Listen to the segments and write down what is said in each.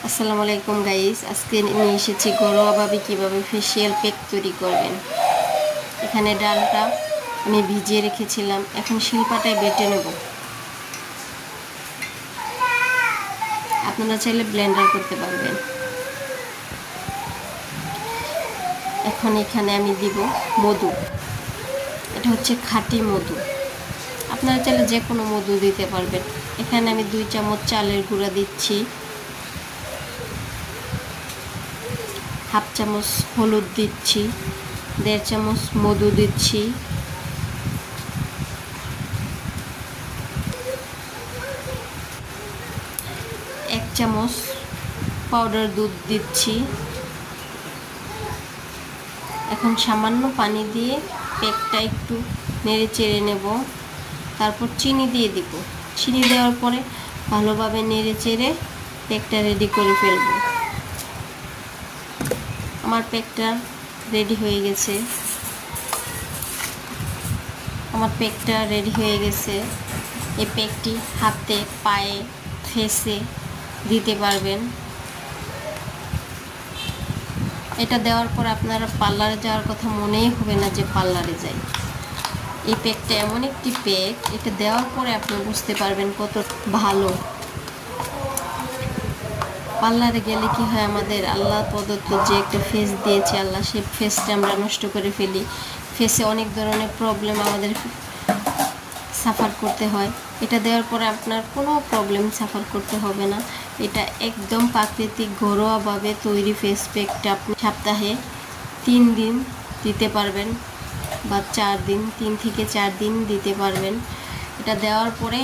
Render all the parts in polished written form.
আসসালামু আলাইকুম গাইস, আজকে নিয়ে এসেছি ঘরোয়াভাবে কীভাবে ফেসিয়াল প্যাক তৈরি করবেন। এখানে ডালটা আমি ভিজিয়ে রেখেছিলাম, এখন শিলপাটায় বেটে নেব। আপনারা চাইলে ব্লেন্ডার করতে পারবেন। এখন এখানে আমি দিব মধু। এটা হচ্ছে খাঁটি মধু, আপনারা চাইলে যে কোনো মধু দিতে পারবেন। এখানে আমি 2 চামচ চালের গুঁড়া দিচ্ছি, হাফ চামচ হলুদ দিচ্ছি, 1.5 চামচ মধু দিচ্ছি, 1 চামচ পাউডার দুধ দিচ্ছি। এখন সামান্য পানি দিয়ে প্যাকটা একটু নেড়ে চেড়ে নেব, তারপর চিনি দিয়ে দিব। চিনি দেওয়ার পরে ভালোভাবে নেড়ে চেড়ে প্যাকটা রেডি করে ফেলব। আমার প্যাকটা রেডি হয়ে গেছে। এই প্যাকটি হাতে, পায়ে, ফেসে দিতে পারবেন। এটা দেওয়ার পর আপনারা পার্লারে যাওয়ার কথা মনেই হবে না যে পার্লারে যাই। এই প্যাকটা এমন একটি প্যাক, এটা দেওয়ার পরে আপনি বুঝতে পারবেন কত ভালো। পার্লারে গেলে কি হয়, আমাদের আল্লাহ প্রদত্ত যে একটা ফেস দিয়েছে আল্লাহ, সেই ফেসটা আমরা নষ্ট করে ফেলি। ফেসে অনেক ধরনের প্রবলেম আমাদের সাফার করতে হয়। এটা দেওয়ার পরে আপনার কোনো প্রবলেম সাফার করতে হবে না। এটা একদম প্রাকৃতিক ঘরোয়াভাবে তৈরি ফেস প্যাকটা আপনি সপ্তাহে 3 দিন দিতে পারবেন বা 4 দিন, 3 থেকে 4 দিন দিতে পারবেন। এটা দেওয়ার পরে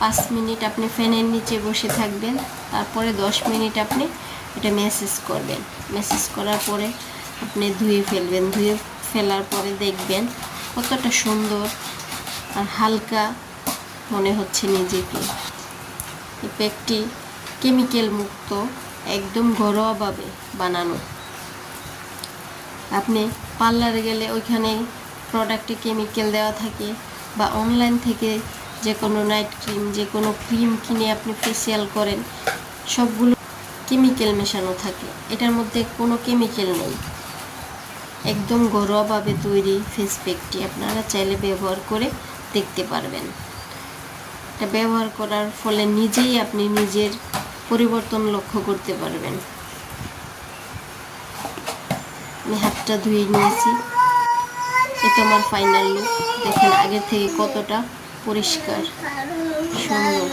5 মিনিট আপনি ফ্যানের নিচে বসে থাকবেন, তারপরে 10 মিনিট আপনি এটা ম্যাসেজ করবেন। ম্যাসেজ করার পরে আপনি ধুয়ে ফেলবেন। ধুয়ে ফেলার পরে দেখবেন কতটা সুন্দর আর হালকা মনে হচ্ছে নিজেকে। এই প্যাকটি কেমিক্যাল মুক্ত, একদম ঘরোয়াভাবে বানানো। আপনি পার্লারে গেলে ওইখানে প্রোডাক্টে কেমিক্যাল দেওয়া থাকে, বা অনলাইন থেকে যে কোনো নাইট ক্রিম, যে কোনো ক্রিম কিনে আপনি ফেসিয়াল করেন, সবগুলো কেমিক্যাল মেশানো থাকে। এটার মধ্যে কোনো কেমিক্যাল নেই। একদম ঘরোয়াভাবে তৈরি ফেস প্যাকটি আপনারা চাইলে ব্যবহার করে দেখতে পারবেন। এটা ব্যবহার করার ফলে নিজেই আপনি নিজের পরিবর্তন লক্ষ্য করতে পারবেন। আমি হাতটা ধুয়ে নিয়েছি। এটা আমার ফাইনাল লুক। দেখেন আগের থেকে কতটা পরিষ্কার, সুন্দর।